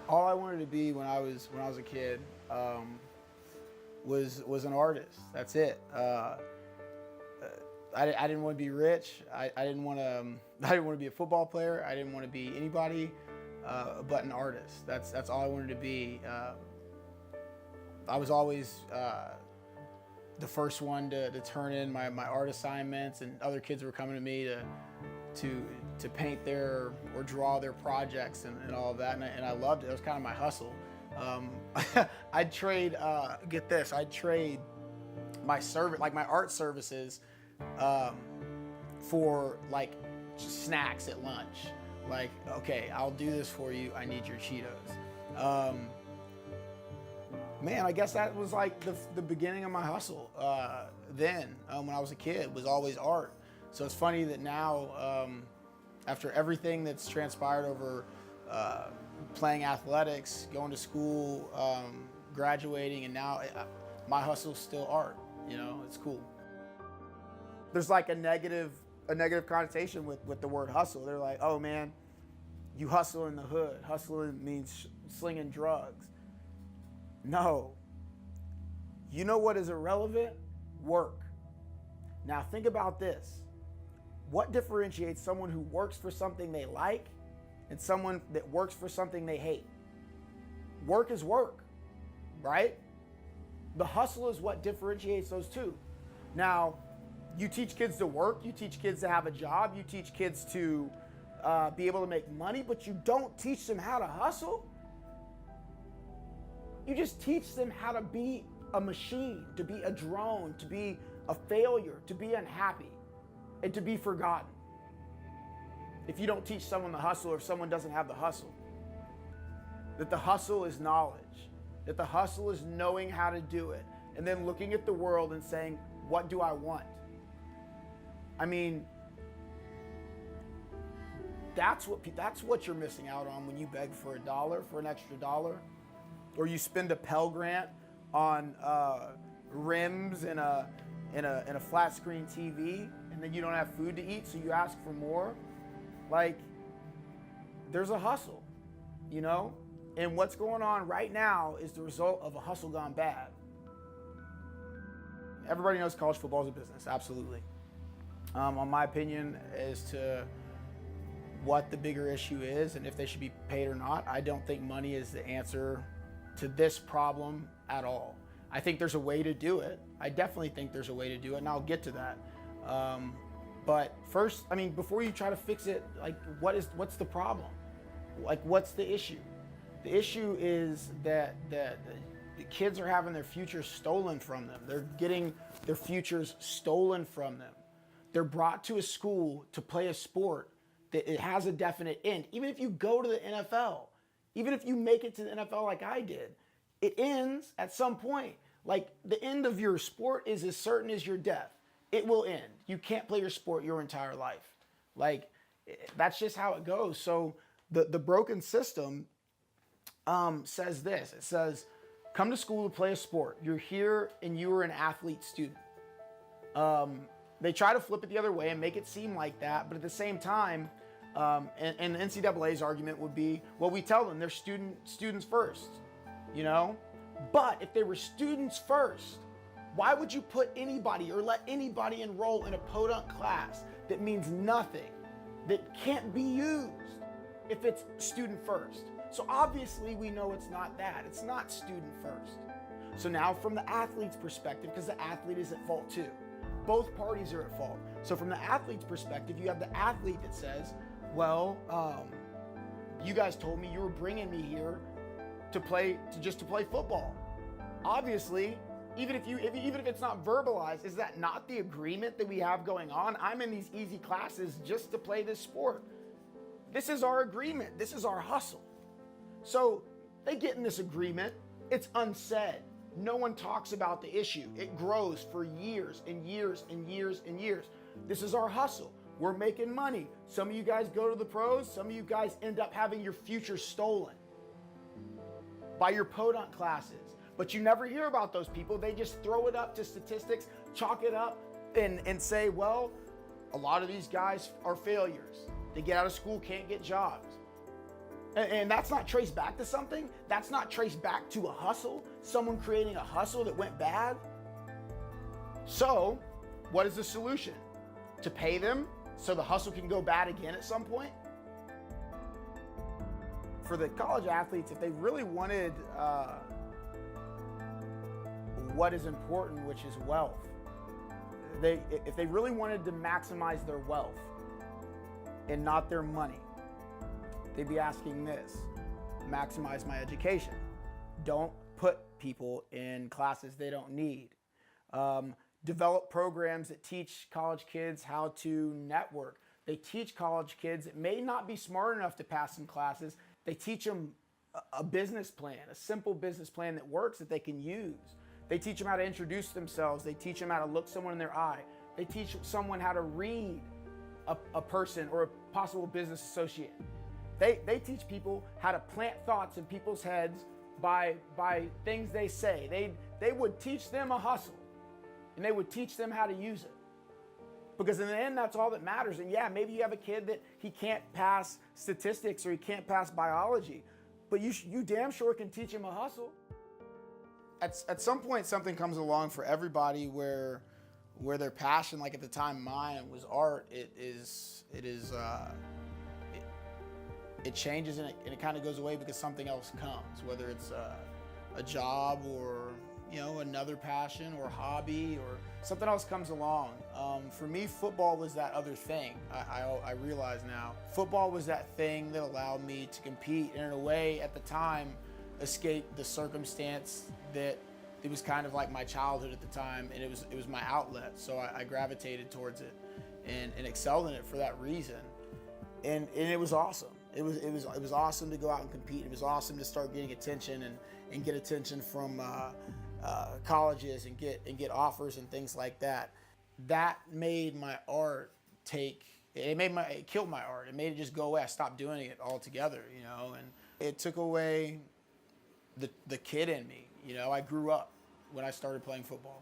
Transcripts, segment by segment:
All I wanted to be when I was a kid was an artist. That's it. I didn't want to be rich. I didn't want to be a football player. I didn't want to be anybody but an artist. That's all I wanted to be. I was always the first one to turn in my art assignments, and other kids were coming to me to paint their or draw their projects and all of that, and I loved it. It was kind of my hustle. I'd trade, get this, I'd trade my my art services for like snacks at lunch. Like, okay, I'll do this for you. I need your Cheetos. Man, I guess that was like the beginning of my hustle. Then, when I was a kid, was always art. So it's funny that now, after everything that's transpired over playing athletics, going to school, graduating, and now my hustle is still art. You know, it's cool. There's like a negative connotation with the word hustle. They're like, oh man, you hustle in the hood. Hustling means slinging drugs. No. You know what is irrelevant? Work. Now think about this. What differentiates someone who works for something they like and someone that works for something they hate? Work is work, right? The hustle is what differentiates those two. Now, you teach kids to work, you teach kids to have a job, you teach kids to be able to make money, but you don't teach them how to hustle. You just teach them how to be a machine, to be a drone, to be a failure, to be unhappy, and to be forgotten. If you don't teach someone the hustle, or if someone doesn't have the hustle, that the hustle is knowledge, that the hustle is knowing how to do it, and then looking at the world and saying, what do I want? I mean, that's what you're missing out on when you beg for $1, for an extra dollar, or you spend a Pell Grant on rims and a flat screen TV, and then you don't have food to eat, so you ask for more. Like, there's a hustle, you know? And what's going on right now is the result of a hustle gone bad. Everybody knows college football is a business, absolutely. On my opinion as to what the bigger issue is and if they should be paid or not, I don't think money is the answer to this problem at all. I think there's a way to do it. I definitely think there's a way to do it, and I'll get to that. But first, I mean, before you try to fix it, like, what's the problem? Like, what's the issue? The issue is that the kids are having their futures stolen from them. They're getting their futures stolen from them. They're brought to a school to play a sport that it has a definite end. Even if you go to the NFL, even if you make it to the NFL like I did, it ends at some point. Like, the end of your sport is as certain as your death. It will end. You can't play your sport your entire life. Like, that's just how it goes. So the broken system says this. It says, come to school to play a sport. You're here and you are an athlete student. They try to flip it the other way and make it seem like that, but at the same time, and the NCAA's argument would be, well, we tell them they're students first, you know? But if they were students first, why would you put anybody or let anybody enroll in a podunk class that means nothing, that can't be used if it's student first? So obviously we know it's not that. It's not student first. So now from the athlete's perspective, because the athlete is at fault too. Both parties are at fault. So from the athlete's perspective, you have the athlete that says, well, you guys told me you were bringing me here just to play football. Obviously, even if it's not verbalized, is that not the agreement that we have going on? I'm in these easy classes just to play this sport. This is our agreement. This is our hustle. So they get in this agreement. It's unsaid. No one talks about the issue. It grows for years and years and years and years. This is our hustle. We're making money. Some of you guys go to the pros. Some of you guys end up having your future stolen by your podunk classes. But you never hear about those people. They just throw it up to statistics, chalk it up, and say, well, a lot of these guys are failures. They get out of school, can't get jobs. And that's not traced back to something. That's not traced back to a hustle, someone creating a hustle that went bad. So what is the solution? To pay them so the hustle can go bad again at some point? For the college athletes, if they really wanted what is important, which is wealth, if they really wanted to maximize their wealth and not their money, they'd be asking this: maximize my education. Don't put people in classes they don't need. Develop programs that teach college kids how to network. They teach college kids that may not be smart enough to pass some classes. They teach them a business plan, a simple business plan that works that they can use. They teach them how to introduce themselves. They teach them how to look someone in their eye. They teach someone how to read a person or a possible business associate. They teach people how to plant thoughts in people's heads by things they say. They would teach them a hustle, and they would teach them how to use it. Because in the end, that's all that matters. And yeah, maybe you have a kid that he can't pass statistics or he can't pass biology, but you damn sure can teach him a hustle. At some point, something comes along for everybody where their passion, like at the time mine was art, it changes and it kind of goes away because something else comes, whether it's a job or another passion or hobby or something else comes along. For me, football was that other thing. I realize now, football was that thing that allowed me to compete and in a way at the time escape the circumstance that it was kind of like my childhood at the time, and it was my outlet. So I gravitated towards it and excelled in it for that reason. And it was awesome. It was awesome to go out and compete. It was awesome to start getting attention and get attention from colleges and get offers and things like that. That made my art it killed my art. It made it just go away. I stopped doing it altogether, and it took away the kid in me. I grew up when I started playing football.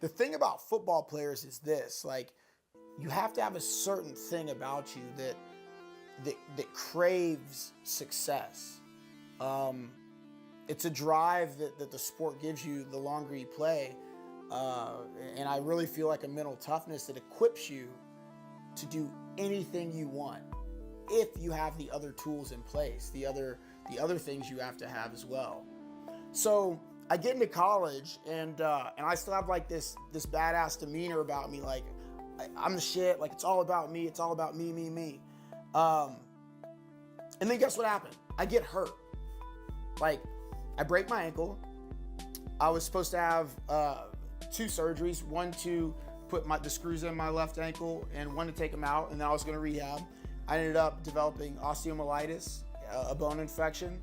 The thing about football players is this: like, you have to have a certain thing about you that craves success. It's a drive that the sport gives you the longer you play. And I really feel like a mental toughness that equips you to do anything you want if you have the other tools in place, the other things you have to have as well. So I get into college and I still have like this badass demeanor about me, like I'm the shit, like it's all about me, me. And then guess what happened? I get hurt. Like, I break my ankle. I was supposed to have 2 surgeries, one to put the screws in my left ankle and one to take them out, and then I was gonna rehab. I ended up developing osteomyelitis, a bone infection.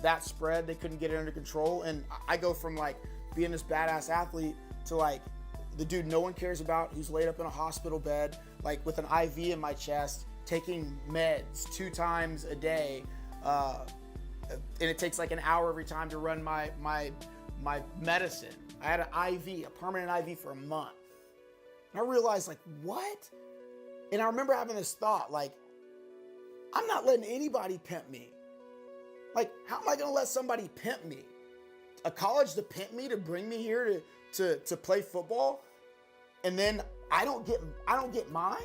That spread, they couldn't get it under control, and I go from like being this badass athlete to like the dude no one cares about who's laid up in a hospital bed, like with an IV in my chest, taking meds 2 times a day, and it takes like an hour every time to run my medicine. I had an IV, a permanent IV for a month. And I realized, like, what? And I remember having this thought, like, I'm not letting anybody pimp me. Like, how am I gonna let somebody pimp me? A college to pimp me, to bring me here to play football, and then I don't get mine?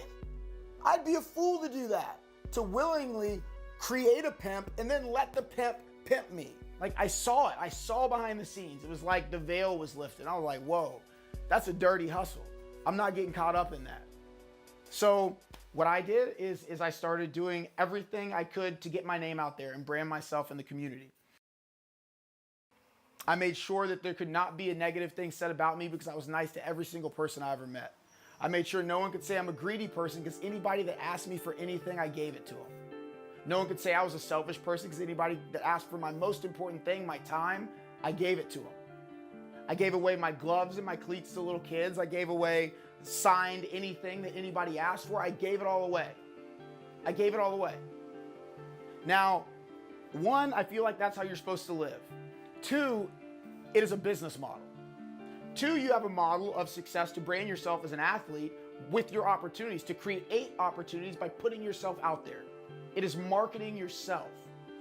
I'd be a fool to do that, to willingly create a pimp and then let the pimp me. Like, I saw behind the scenes. It was like the veil was lifted. I was like, whoa, that's a dirty hustle. I'm not getting caught up in that. So what I did is I started doing everything I could to get my name out there and brand myself in the community. I made sure that there could not be a negative thing said about me because I was nice to every single person I ever met. I made sure no one could say I'm a greedy person because anybody that asked me for anything, I gave it to them. No one could say I was a selfish person because anybody that asked for my most important thing, my time, I gave it to them. I gave away my gloves and my cleats to little kids. I gave away signed anything that anybody asked for. I gave it all away. Now, 1, I feel like that's how you're supposed to live. 2, it is a business model. 2, you have a model of success to brand yourself as an athlete with your opportunities, to create opportunities by putting yourself out there. It is marketing yourself.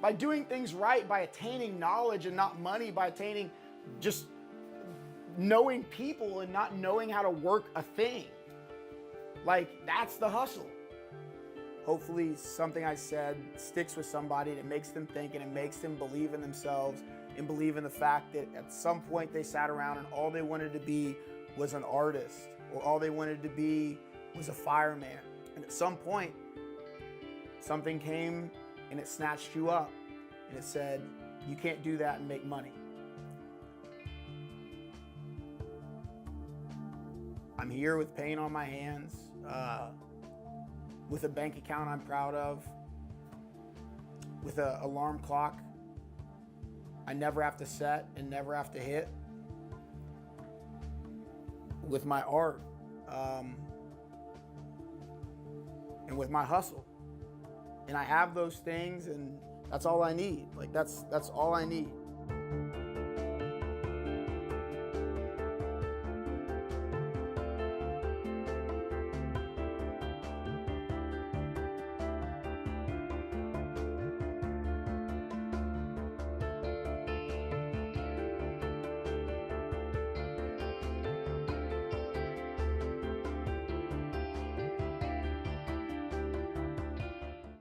by doing things right, by attaining knowledge and not money, by attaining just knowing people and not knowing how to work a thing. Like, that's the hustle. Hopefully something I said sticks with somebody, and it makes them think, and it makes them believe in themselves and believe in the fact that at some point they sat around and all they wanted to be was an artist, or all they wanted to be was a fireman. And at some point, something came and it snatched you up and it said, you can't do that and make money. I'm here with pain on my hands, with a bank account I'm proud of, with an alarm clock I never have to set and never have to hit, with my art, and with my hustle. And I have those things, and that's all I need. Like, that's all I need.